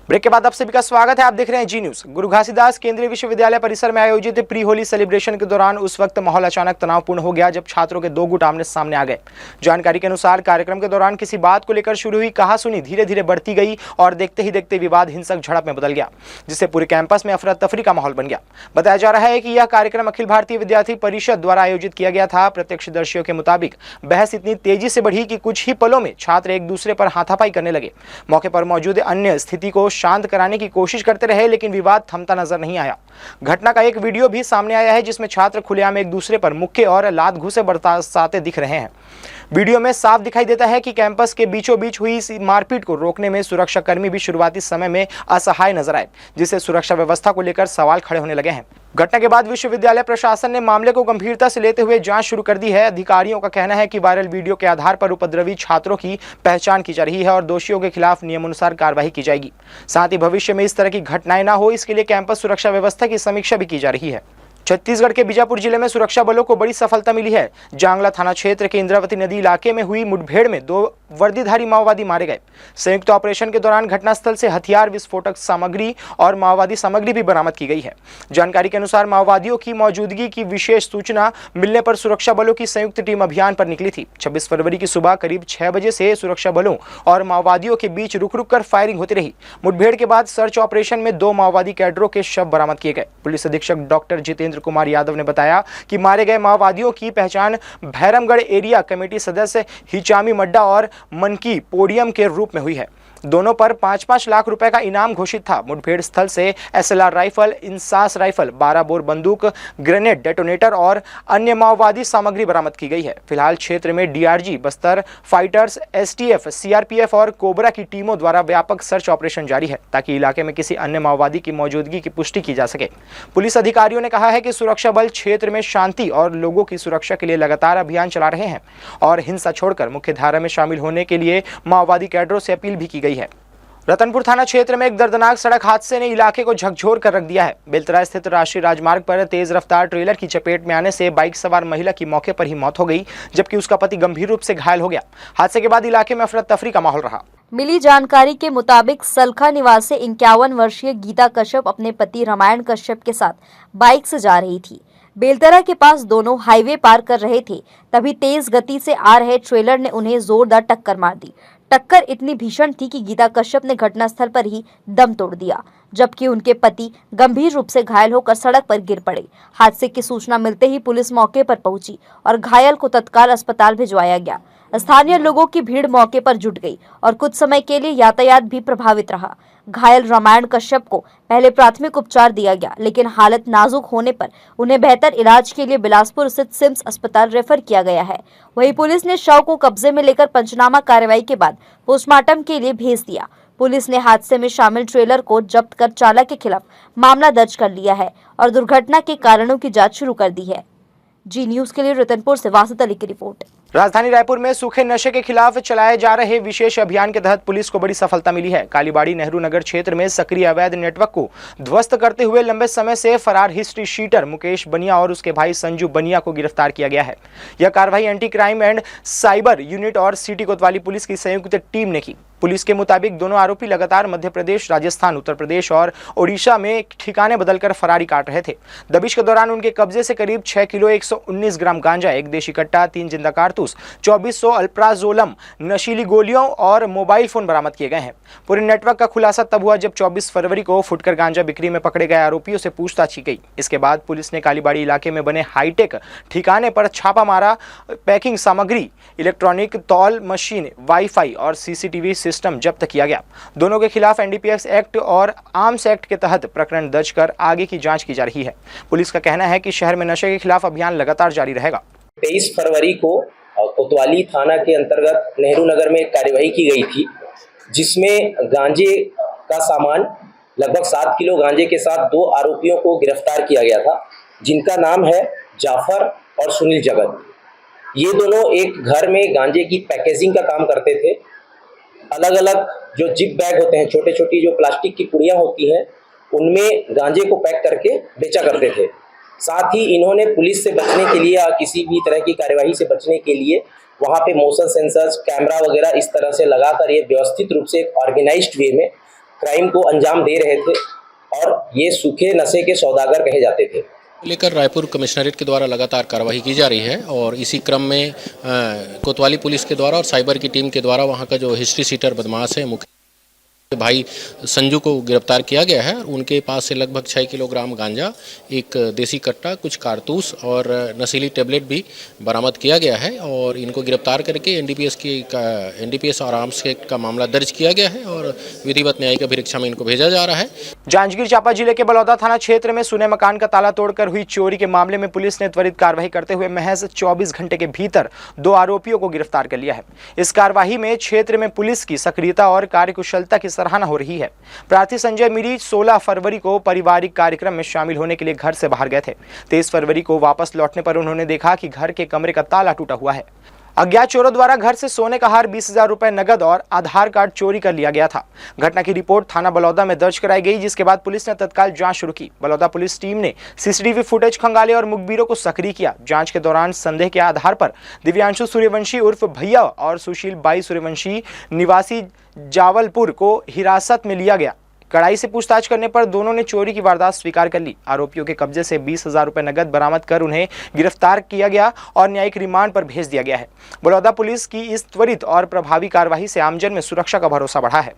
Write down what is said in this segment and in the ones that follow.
Break के बाद आप सभी का स्वागत है। आप देख रहे हैं जी न्यूज। गुरु घासीदास केंद्रीय विश्वविद्यालय परिसर में आयोजित प्री होली सेलिब्रेशन के दौरान उस वक्त माहौल अचानक तनावपूर्ण हो गया जब छात्रों के दो गुट आमने सामने आ गए। जानकारी के अनुसार कार्यक्रम के दौरान किसी बात को लेकर शुरू हुई कहासुनी धीरे धीरे बढ़ती गई और देखते ही देखते विवाद हिंसक झड़प में बदल गया, जिससे पूरे कैंपस में अफरा तफरी का माहौल बन गया। बताया जा रहा है कि यह कार्यक्रम अखिल भारतीय विद्यार्थी परिषद द्वारा आयोजित किया गया था। प्रत्यक्षदर्शियों के मुताबिक बहस इतनी तेजी से बढ़ी कि कुछ ही पलों में छात्र एक दूसरे पर हाथापाई करने लगे। मौके पर मौजूद अन्य स्थिति को शांत कराने की कोशिश करते रहे, लेकिन विवाद थमता नजर नहीं आया। घटना का एक वीडियो भी सामने आया है जिसमें छात्र खुलेआम एक दूसरे पर मुक्के और लात घूंसे बरसाते दिख रहे हैं। वीडियो में साफ दिखाई देता है कि कैंपस के बीचों बीच हुई इस मारपीट को रोकने में सुरक्षाकर्मी भी शुरुआती समय में असहाय नजर आए, जिससे सुरक्षा व्यवस्था को लेकर सवाल खड़े होने लगे हैं। घटना के बाद विश्वविद्यालय प्रशासन ने मामले को गंभीरता से लेते हुए जांच शुरू कर दी है। अधिकारियों का कहना है कि वायरल वीडियो के आधार पर उपद्रवी छात्रों की पहचान की जा रही है और दोषियों के खिलाफ नियमानुसार कार्रवाई की जाएगी। साथ ही भविष्य में इस तरह की घटनाएं न हो, इसके लिए कैंपस सुरक्षा व्यवस्था की समीक्षा भी की जा रही है। छत्तीसगढ़ के बीजापुर जिले में सुरक्षा बलों को बड़ी सफलता मिली है। जांगला थाना क्षेत्र के इंद्रावती नदी इलाके में हुई मुठभेड़ में 2 वर्दीधारी माओवादी मारे गए। संयुक्त ऑपरेशन के दौरान घटनास्थल से हथियार, विस्फोटक सामग्री और माओवादी सामग्री भी बरामद की गई है। जानकारी के अनुसार माओवादियों की मौजूदगी की विशेष सूचना मिलने पर सुरक्षा बलों की संयुक्त टीम अभियान पर निकली थी। 26 फरवरी की सुबह करीब 6 बजे से सुरक्षा बलों और माओवादियों के बीच रुक रुक कर फायरिंग होती रही। मुठभेड़ के बाद सर्च ऑपरेशन में 2 माओवादी कैडरों के शव बरामद किए गए। पुलिस अधीक्षक डॉक्टर जितेंद्र कुमार यादव ने बताया कि मारे गए माओवादियों की पहचान भैरमगढ़ एरिया कमेटी सदस्य हिचामी मड्डा और मनकी पोडियम के रूप में हुई है। दोनों पर 5-5 लाख रुपए का इनाम घोषित था। मुठभेड़ स्थल से SLR rifle, INSAS rifle, 12 bore बंदूक, ग्रेनेड, डेटोनेटर और अन्य माओवादी सामग्री बरामद की गई है। फिलहाल क्षेत्र में DRG, Bastar fighters, STF, CRPF और कोबरा की टीमों द्वारा व्यापक सर्च ऑपरेशन जारी है ताकि इलाके में किसी अन्य माओवादी की मौजूदगी की पुष्टि की जा सके। पुलिस अधिकारियों ने कहा है कि सुरक्षा बल क्षेत्र में शांति और लोगों की सुरक्षा के लिए लगातार अभियान चला रहे हैं और हिंसा छोड़कर मुख्य धारा में शामिल होने के लिए माओवादी कैडरों से अपील भी की गई है। रतनपुर थाना क्षेत्र में एक दर्दनाक सड़क हादसे ने इलाके को झकझोर कर रख दिया है। बेलतरा स्थित राष्ट्रीय राजमार्ग पर तेज रफ्तार ट्रेलर की चपेट में आने से बाइक सवार महिला की मौके पर ही मौत हो गई, जबकि उसका पति गंभीर रूप से घायल हो गया। हादसे के बाद इलाके में अफरा तफरी का माहौल रहा। मिली जानकारी के मुताबिक सलखा निवासी 51 वर्षीय गीता कश्यप अपने पति रामायण कश्यप के साथ बाइक से जा रही थी। बेलतरा के पास दोनों हाईवे पार कर रहे थे, तभी तेज गति से आ रहे ट्रेलर ने उन्हें जोरदार टक्कर मार दी। टक्कर इतनी भीषण थी कि गीता कश्यप ने घटनास्थल पर ही दम तोड़ दिया, जबकि उनके पति गंभीर रूप से घायल होकर सड़क पर गिर पड़े। हादसे की सूचना मिलते ही पुलिस मौके पर पहुंची और घायल को तत्काल अस्पताल भिजवाया गया। स्थानीय लोगों की भीड़ मौके पर जुट गई और कुछ समय के लिए यातायात भी प्रभावित रहा। घायल रामायण कश्यप को पहले प्राथमिक उपचार दिया गया, लेकिन हालत नाजुक होने पर उन्हें बेहतर इलाज के लिए बिलासपुर स्थित सिम्स अस्पताल रेफर किया गया है। वहीं पुलिस ने शव को कब्जे में लेकर पंचनामा कार्रवाई के बाद पोस्टमार्टम के लिए भेज दिया। पुलिस ने हादसे में शामिल ट्रेलर को जब्त कर चालक के खिलाफ मामला दर्ज कर लिया है और दुर्घटना के कारणों की जाँच शुरू कर दी है। जी न्यूज के लिए रतनपुर से वासित अली की रिपोर्ट। राजधानी रायपुर में सूखे नशे के खिलाफ चलाए जा रहे विशेष अभियान के तहत पुलिस को बड़ी सफलता मिली है। कालीबाड़ी नेहरू नगर क्षेत्र में सक्रिय अवैध नेटवर्क को ध्वस्त करते हुए लंबे समय से फरार हिस्ट्री शीटर मुकेश बनिया और उसके भाई संजू बनिया को गिरफ्तार किया गया है। यह कार्रवाई anti crime and cyber unit और सिटी कोतवाली पुलिस की संयुक्त टीम ने की। पुलिस के मुताबिक दोनों आरोपी लगातार मध्य प्रदेश, राजस्थान, उत्तर प्रदेश और ओडिशा में ठिकाने बदलकर फरारी काट रहे थे। दबिश के दौरान उनके कब्जे से करीब 6 किलो 119 ग्राम गांजा, 1 देशी कट्टा, 3 जिंदा कारतूस, 2400 अल्प्राजोलम नशीली गोलियों और मोबाइल फोन बरामद किए गए हैं। पूरे नेटवर्क का खुलासा तब हुआ जब 24 फरवरी को फुटकर गांजा बिक्री में पकड़े गए आरोपियों से पूछताछ की गई। इसके बाद पुलिस ने कालीबाड़ी इलाके में बने हाईटेक ठिकाने पर छापा मारा। पैकिंग सामग्री, इलेक्ट्रॉनिक तौल मशीन, वाईफाई और सीसीटीवी सिस्टम जब्त किया गया। दोनों के खिलाफ एनडीपीएस एक्ट और आर्म्स एक्ट के तहत प्रकरण दर्ज कर आगे की जांच की जा रही है। पुलिस का कहना है कि शहर में नशे के खिलाफ अभियान लगातार जारी रहेगा। 23 फरवरी को कोतवाली थाना के अंतर्गत नेहरू नगर में कार्यवाही की गई थी, जिसमें गांजे का सामान लगभग 7 किलो गांजे के साथ 2 आरोपियों को गिरफ्तार किया गया था, जिनका नाम है जाफर और सुनील जगत। ये दोनों एक घर में गांजे की पैकेजिंग का काम करते थे। अलग अलग जो जिप बैग होते हैं, छोटे छोटी जो प्लास्टिक की पुड़ियाँ होती हैं, उनमें गांजे को पैक करके बेचा करते थे। साथ ही इन्होंने पुलिस से बचने के लिए या किसी भी तरह की कार्यवाही से बचने के लिए वहाँ पे मोशन सेंसर्स, कैमरा वगैरह इस तरह से लगाकर ये व्यवस्थित रूप से ऑर्गेनाइज्ड वे में क्राइम को अंजाम दे रहे थे और ये सूखे नशे के सौदागर कहे जाते थे। लेकर रायपुर कमिश्नरेट के द्वारा लगातार कार्रवाई की जा रही है और इसी क्रम में कोतवाली पुलिस के द्वारा और साइबर की टीम के द्वारा वहां का जो हिस्ट्री सीटर बदमाश है मुख्य भाई संजू को गिरफ्तार किया गया है। उनके पास से लगभग 6 किलोग्राम गांजा, एक देसी कट्टा, कुछ कारतूस और नशीली टेबलेट भी बरामद किया गया है और इनको गिरफ्तार करके एनडीपीएस और आर्म्स का मामला दर्ज किया गया है और विधिवत न्यायिक अभिरक्षा में इनको भेजा जा रहा है। जांजगीर चांपा जिले के बलौदा थाना क्षेत्र में सुने मकान का ताला तोड़कर हुई चोरी के मामले में पुलिस ने त्वरित कार्रवाई करते हुए महज 24 घंटे के भीतर 2 आरोपियों को गिरफ्तार कर लिया है। इस कार्रवाई में क्षेत्र में पुलिस की सक्रियता और कार्यकुशलता की सराहना हो रही है। प्रार्थी संजय मीरी 16 फरवरी को पारिवारिक कार्यक्रम में शामिल होने के लिए घर से बाहर गए थे। 23 फरवरी को वापस लौटने पर उन्होंने देखा कि घर के कमरे का ताला टूटा हुआ है। अज्ञात चोरों द्वारा घर से सोने का हार, 20,000 रुपए नगद और आधार कार्ड चोरी कर लिया गया था। घटना की रिपोर्ट थाना बलौदा में दर्ज कराई गई, जिसके बाद पुलिस ने तत्काल जांच शुरू की। बलौदा पुलिस टीम ने सीसीटीवी फुटेज खंगाले और मुखबिरों को सक्रिय किया। जांच के दौरान संदेह के आधार पर दिव्यांशु सूर्यवंशी उर्फ भैया और सुशील बाई सूर्यवंशी निवासी जावलपुर को हिरासत में लिया गया। कड़ाई से पूछताछ करने पर दोनों ने चोरी की वारदात स्वीकार कर ली। आरोपियों के कब्जे से 20,000 रुपए नगद बरामद कर उन्हें गिरफ्तार किया गया और न्यायिक रिमांड पर भेज दिया गया है। बलौदा पुलिस की इस त्वरित और प्रभावी कार्रवाई से आमजन में सुरक्षा का भरोसा बढ़ा है।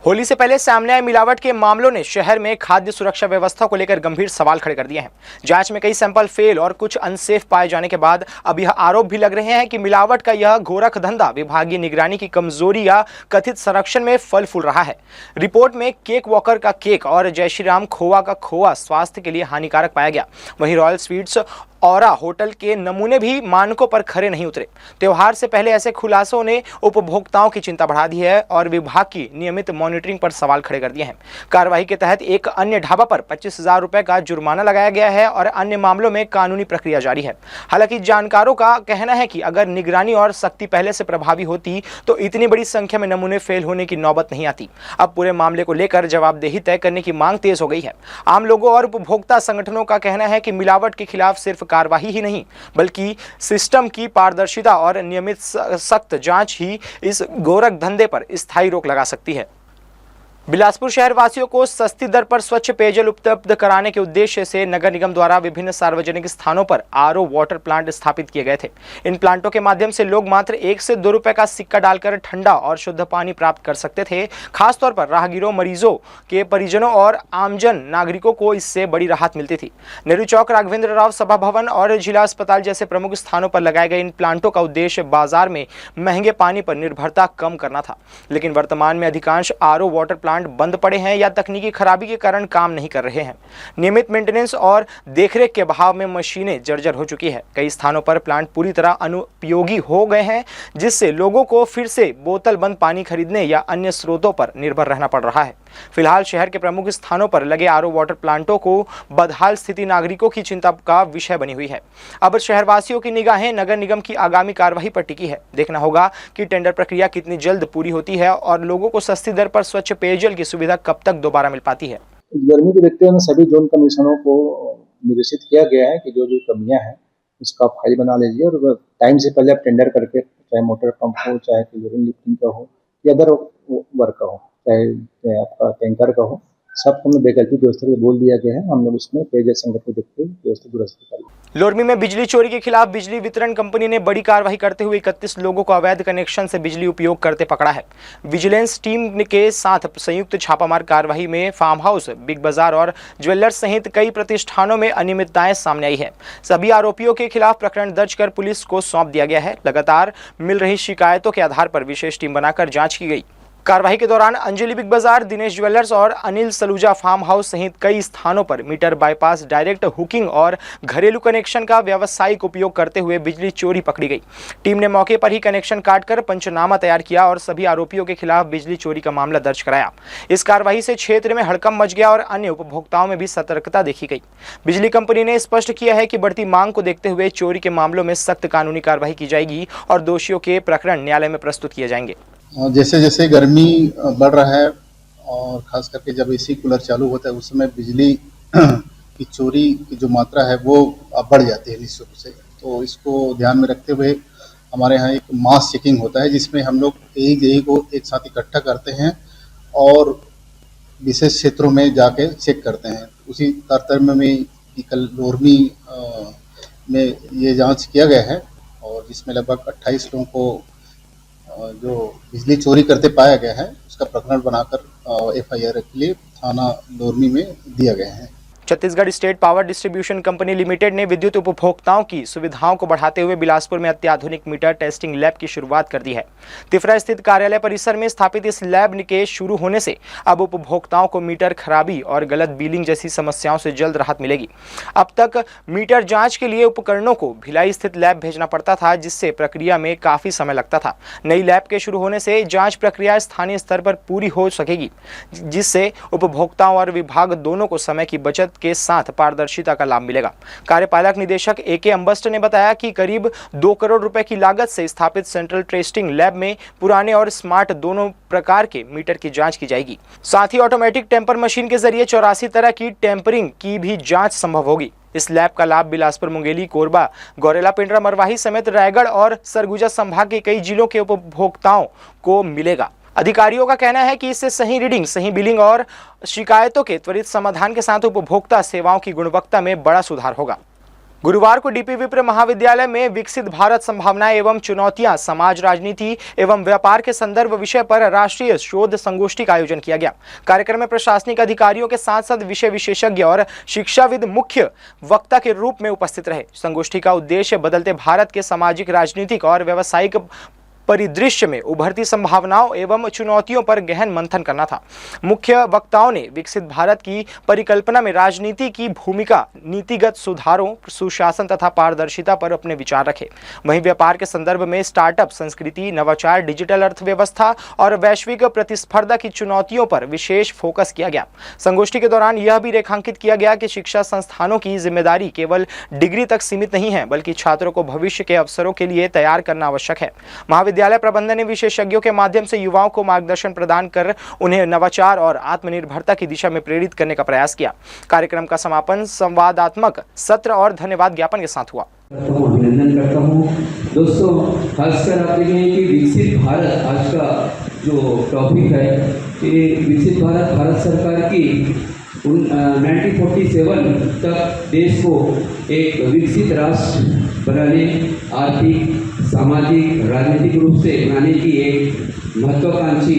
होली से पहले सामने आए मिलावट के मामलों ने शहर में खाद्य सुरक्षा व्यवस्था को लेकर गंभीर सवाल खड़े कर दिए हैं। जांच में कई सैंपल फेल और कुछ अनसेफ पाए जाने के बाद अब यह आरोप भी लग रहे हैं कि मिलावट का यह गोरख धंधा विभागीय निगरानी की कमजोरी या कथित संरक्षण में फल फूल रहा है। रिपोर्ट में केक वॉकर का केक और जय श्री राम खोआ का खोआ स्वास्थ्य के लिए हानिकारक पाया गया। वहीं रॉयल स्वीट्स औरा होटल के नमूने भी मानकों पर खरे नहीं उतरे। त्योहार से पहले ऐसे खुलासों ने उपभोक्ताओं की चिंता बढ़ा दी है और विभाग की नियमित मॉनिटरिंग पर सवाल खड़े कर दिए हैं। कार्रवाई के तहत एक अन्य ढाबा पर 25,000 रुपए का जुर्माना लगाया गया है और अन्य मामलों में कानूनी प्रक्रिया जारी है। हालांकि जानकारों का कहना है कि अगर निगरानी और सख्ती पहले से प्रभावी होती तो इतनी बड़ी संख्या में नमूने फेल होने की नौबत नहीं आती। अब पूरे मामले को लेकर जवाबदेही तय करने की मांग तेज हो गई है। आम लोगों और उपभोक्ता संगठनों का कहना है कि मिलावट के खिलाफ सिर्फ कार्रवाई ही नहीं बल्कि सिस्टम की पारदर्शिता और नियमित सख्त जांच ही इस गोरख धंधे पर स्थायी रोक लगा सकती है। बिलासपुर शहर वासियों को सस्ती दर पर स्वच्छ पेयजल उपलब्ध कराने के उद्देश्य से नगर निगम द्वारा विभिन्न सार्वजनिक स्थानों पर आरओ वाटर प्लांट स्थापित किए गए थे। इन प्लांटों के माध्यम से लोग मात्र 1 से 2 रुपए का सिक्का डालकर ठंडा और शुद्ध पानी प्राप्त कर सकते थे। खासतौर पर राहगीरों, मरीजों के परिजनों और आमजन नागरिकों को इससे बड़ी राहत मिलती थी। नेहरू चौक, राघवेंद्र राव सभा भवन और जिला अस्पताल जैसे प्रमुख स्थानों पर लगाए गए इन प्लांटों का उद्देश्य बाजार में महंगे पानी पर निर्भरता कम करना था। लेकिन वर्तमान में अधिकांश आरओ वाटर प्लांट बंद पड़े हैं या तकनीकी खराबी के कारण काम नहीं कर रहे हैं। नियमित मेंटेनेंस और देखरेख के अभाव में मशीनें जर्जर हो चुकी है। कई स्थानों पर प्लांट पूरी तरह अनुपयोगी हो गए हैं, जिससे लोगों को फिर से बोतल बंद पानी खरीदने या अन्य स्रोतों पर निर्भर रहना पड़ रहा है। फिलहाल शहर के प्रमुख स्थानों पर लगे आरओ वाटर प्लांटों को बदहाल स्थिति नागरिकों की चिंता का विषय बनी हुई है। अब शहरवासियों की निगाहें नगर निगम की आगामी कार्रवाई पर टिकी है। देखना होगा कि टेंडर प्रक्रिया कितनी जल्द पूरी होती है और लोगों को सस्ती दर पर स्वच्छ पेयजल की सुविधा कब तक दोबारा मिल पाती है। गर्मी को देखते हुए सभी जोन कमिश्नरों को निर्देशित किया गया है कि जो जो कमियां हैं उसका फाइल बना लीजिए और टाइम से पहले आप टेंडर करके, चाहे मोटर पंप हो, चाहे क्लोरीन लिफ्टिंग का हो या अदर वर्क का हो, चाहे आपका टैंकर का हो, सब हमने वैकल्पिक व्यवस्था को बोल दिया गया है। हम लोग उसमें पेयजल संकट को देखते हुए व्यवस्था दुरुस्त करेंगे। लोरमी में बिजली चोरी के खिलाफ बिजली वितरण कंपनी ने बड़ी कार्रवाई करते हुए 31 लोगों को अवैध कनेक्शन से बिजली उपयोग करते पकड़ा है। विजिलेंस टीम के साथ संयुक्त छापामार कार्रवाई में फार्म हाउस, बिग बाजार और ज्वेलर्स सहित कई प्रतिष्ठानों में अनियमितताएं सामने आई है। सभी आरोपियों के खिलाफ प्रकरण दर्ज कर पुलिस को सौंप दिया गया है। लगातार मिल रही शिकायतों के आधार पर विशेष टीम बनाकर जांच की गई। कार्रवाई के दौरान अंजलि बिग बाजार, दिनेश ज्वेलर्स और अनिल सलूजा फार्म हाउस सहित कई स्थानों पर मीटर बाईपास, डायरेक्ट हुकिंग और घरेलू कनेक्शन का व्यावसायिक उपयोग करते हुए बिजली चोरी पकड़ी गई। टीम ने मौके पर ही कनेक्शन काटकर पंचनामा तैयार किया और सभी आरोपियों के खिलाफ बिजली चोरी का मामला दर्ज कराया। इस कार्रवाई से क्षेत्र में हड़कंप मच गया और अन्य उपभोक्ताओं में भी सतर्कता देखी गई। बिजली कंपनी ने स्पष्ट किया है कि बढ़ती मांग को देखते हुए चोरी के मामलों में सख्त कानूनी कार्रवाई की जाएगी और दोषियों के प्रकरण न्यायालय में प्रस्तुत किए जाएंगे। जैसे जैसे गर्मी बढ़ रहा है और खास करके जब एसी कूलर चालू होता है उस समय बिजली की चोरी की जो मात्रा है वो अब बढ़ जाती है निश्चित रूप से। तो इसको ध्यान में रखते हुए हमारे यहाँ एक मास चेकिंग होता है जिसमें हम लोग एक को एक साथ इकट्ठा करते हैं और विशेष क्षेत्रों में जाके चेक करते हैं। उसी तारतम्य में कि कल लोरमी में ये जांच किया गया है और जिसमें लगभग 28 लोगों को जो बिजली चोरी करते पाया गया है उसका प्रकरण बनाकर एफआईआर के लिए थाना लोरमी में दिया गया है। Chhattisgarh state power distribution company limited ने विद्युत उपभोक्ताओं की सुविधाओं को बढ़ाते हुए बिलासपुर में अत्याधुनिक मीटर टेस्टिंग लैब की शुरुआत कर दी है। तिफरा स्थित कार्यालय परिसर में स्थापित इस लैब के शुरू होने से अब उपभोक्ताओं को मीटर खराबी और गलत बिलिंग जैसी समस्याओं से जल्द राहत मिलेगी। अब तक मीटर जांच के लिए उपकरणों को भिलाई स्थित लैब भेजना पड़ता था, जिससे प्रक्रिया में काफी समय लगता था। नई लैब के शुरू होने से जांच प्रक्रिया स्थानीय स्तर पर पूरी हो सकेगी, जिससे उपभोक्ताओं और विभाग दोनों को समय की बचत के साथ पारदर्शिता का लाभ मिलेगा। कार्यपालक निदेशक ए.के. अंबस्ट ने बताया कि करीब 2 करोड़ रुपए की लागत से स्थापित सेंट्रल टेस्टिंग लैब में पुराने और स्मार्ट दोनों प्रकार के मीटर की जांच की जाएगी। साथ ही ऑटोमेटिक टेम्पर मशीन के जरिए 84 तरह की टेम्परिंग की भी जांच संभव होगी। इस लैब का लाभ बिलासपुर, मुंगेली, कोरबा, गौरेला, पिंडरा, मरवाही समेत रायगढ़ और सरगुजा संभाग के कई जिलों के उपभोक्ताओं को मिलेगा। अधिकारियों का कहना है कि इससे सही रीडिंग, सही बिलिंग और शिकायतों के त्वरित समाधान के साथ उपभोक्ता सेवाओं की गुणवत्ता में बड़ा सुधार होगा। गुरुवार को डीपी विप्र महाविद्यालय में विकसित भारत संभावनाएं एवं चुनौतियां, समाज, राजनीति एवं व्यापार के संदर्भ विषय पर राष्ट्रीय शोध संगोष्ठी का आयोजन किया गया। कार्यक्रम में प्रशासनिक अधिकारियों के साथ साथ विषय विशेषज्ञ और शिक्षाविद मुख्य वक्ता के रूप में उपस्थित रहे। संगोष्ठी का उद्देश्य बदलते भारत के सामाजिक, राजनीतिक और व्यावसायिक परिदृश्य में उभरती संभावनाओं एवं चुनौतियों पर गहन मंथन करना था। मुख्य वक्ताओं ने विकसित भारत की परिकल्पना में राजनीति की भूमिका, नीतिगत सुधारों, सुशासन तथा पारदर्शिता पर अपने विचार रखे। वहीं व्यापार के संदर्भ में स्टार्टअप, संस्कृति, नवाचार, डिजिटल अर्थव्यवस्था और वैश्विक प्रतिस्पर्धा की चुनौतियों पर विशेष फोकस किया गया। संगोष्ठी के दौरान यह भी रेखांकित किया गया कि शिक्षा संस्थानों की जिम्मेदारी केवल डिग्री तक सीमित नहीं है, बल्कि छात्रों को भविष्य के अवसरों के लिए तैयार करना आवश्यक है। विद्यालय प्रबंधन ने विशेषज्ञों के माध्यम से युवाओं को मार्गदर्शन प्रदान कर उन्हें नवाचार और आत्मनिर्भरता की दिशा में प्रेरित करने का प्रयास किया। कार्यक्रम का समापन संवादात्मक सत्र और धन्यवाद ज्ञापन के साथ हुआ। अभिनंदन करता हूँ दोस्तों। खासकर आप देखें कि विकसित भारत आज का जो टॉपिक है, कि विकसित भारत भारत सरकार की 1947 तक देश को एक विकसित राष्ट्र बनाने, आर्थिक, सामाजिक, राजनीतिक रूप से बनाने की एक महत्वाकांक्षी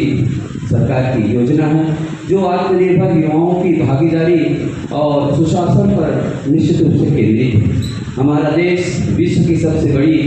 सरकार की योजना है, जो आत्मनिर्भर युवाओं की भागीदारी और सुशासन पर निश्चित रूप से केंद्रित है। हमारा देश विश्व की सबसे बड़ी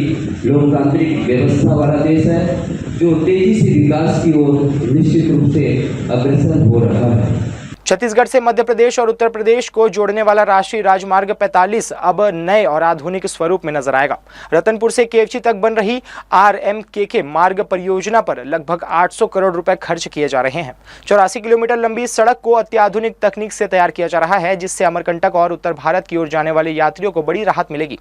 लोकतांत्रिक व्यवस्था वाला देश है, जो तेजी से विकास की ओर निश्चित रूप से अग्रसर हो रहा है। छत्तीसगढ़ से मध्य प्रदेश और उत्तर प्रदेश को जोड़ने वाला राष्ट्रीय राजमार्ग 45 अब नए और आधुनिक स्वरूप में नजर आएगा। रतनपुर से केवची तक बन रही RMKK मार्ग परियोजना पर लगभग 800 करोड़ रुपए खर्च किए जा रहे हैं। 84 किलोमीटर लंबी सड़क को अत्याधुनिक तकनीक से तैयार किया जा रहा है, जिससे अमरकंटक और उत्तर भारत की ओर जाने वाले यात्रियों को बड़ी राहत मिलेगी।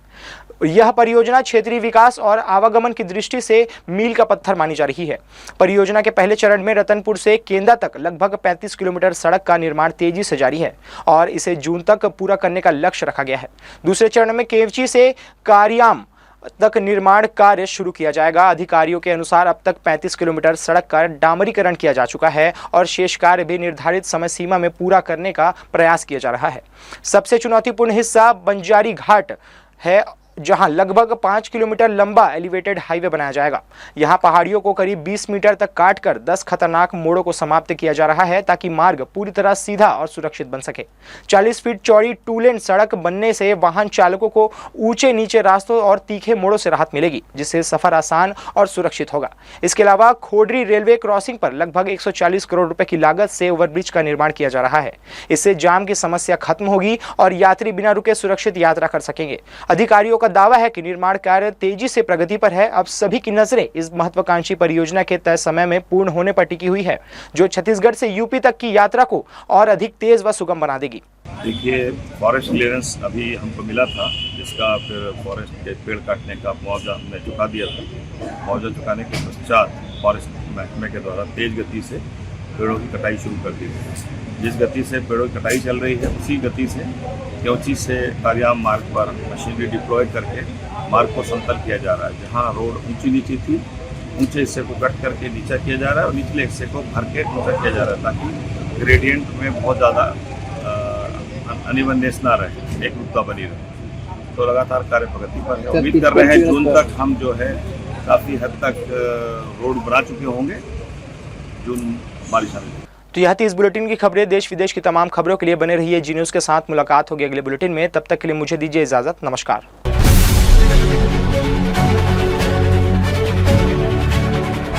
यह परियोजना क्षेत्रीय विकास और आवागमन की दृष्टि से मील का पत्थर मानी जा रही है। परियोजना के पहले चरण में रतनपुर से केंदा तक लगभग 35 किलोमीटर सड़क का निर्माण तेजी से जारी है और इसे जून तक पूरा करने का लक्ष्य रखा गया है। दूसरे चरण में केवची से कारियाम तक निर्माण कार्य शुरू किया जाएगा। अधिकारियों के अनुसार अब तक 35 किलोमीटर सड़क का डामरीकरण किया जा चुका है और शेष कार्य भी निर्धारित समय सीमा में पूरा करने का प्रयास किया जा रहा है। सबसे चुनौतीपूर्ण हिस्सा बंजारी घाट है, जहां लगभग 5 किलोमीटर लंबा एलिवेटेड हाईवे बनाया जाएगा। यहां पहाड़ियों को करीब 20 मीटर तक काटकर 10 खतरनाक मोड़ों को समाप्त किया जा रहा है, ताकि मार्ग पूरी तरह सीधा और सुरक्षित बन सके। 40 फीट चौड़ी 2 लेन सड़क बनने से वाहन चालकों को ऊंचे नीचे रास्तों और तीखे मोड़ों से राहत मिलेगी, जिससे सफर आसान और सुरक्षित होगा। इसके अलावा खोडरी रेलवे क्रॉसिंग पर लगभग 140 करोड़ रुपए की लागत से ओवरब्रिज का निर्माण किया जा रहा है। इससे जाम की समस्या खत्म होगी और यात्री बिना रुके सुरक्षित यात्रा कर सकेंगे। अधिकारियों का दावा है कि निर्माण कार्य तेजी से प्रगति पर है। अब सभी की नजरें इस महत्वाकांक्षी परियोजना के तय समय में पूर्ण होने पर टिकी हुई है, जो छत्तीसगढ़ से यूपी तक की यात्रा को और अधिक तेज व सुगम बना देगी। देखिए, फॉरेस्ट क्लियरेंस अभी हमको मिला था, जिसका फिर फॉरेस्ट के पेड़ काटने का मुआवजा हमने चुका दिया था। मुआवजा चुकाने के पश्चात फॉरेस्ट महकमे के द्वारा तेज गति से पेड़ों की कटाई शुरू कर दी गई। जिस गति से पेड़ों की कटाई चल रही है, उसी गति से केवची से कारियाम मार्ग पर मशीनरी डिप्लॉय करके मार्ग को समतल किया जा रहा है। जहाँ रोड ऊंची नीची थी, ऊंचे हिस्से को कट करके नीचा किया जा रहा है और निचले हिस्से को भर के ऊंचा किया जा रहा है, ताकि ग्रेडियंट में बहुत ज़्यादा अनिवननेस ना रहे, एक रूपता बनी रहे। तो लगातार कार्य प्रगति पर है। उम्मीद कर रहे हैं जून तक हम जो है काफ़ी हद तक रोड बना चुके होंगे। जून बारिश आने तो यह थी इस बुलेटिन की खबरें। देश विदेश की तमाम खबरों के लिए बने रहिए जी न्यूज़ के साथ। मुलाकात होगी अगले बुलेटिन में, तब तक के लिए मुझे दीजिए इजाज़त। नमस्कार।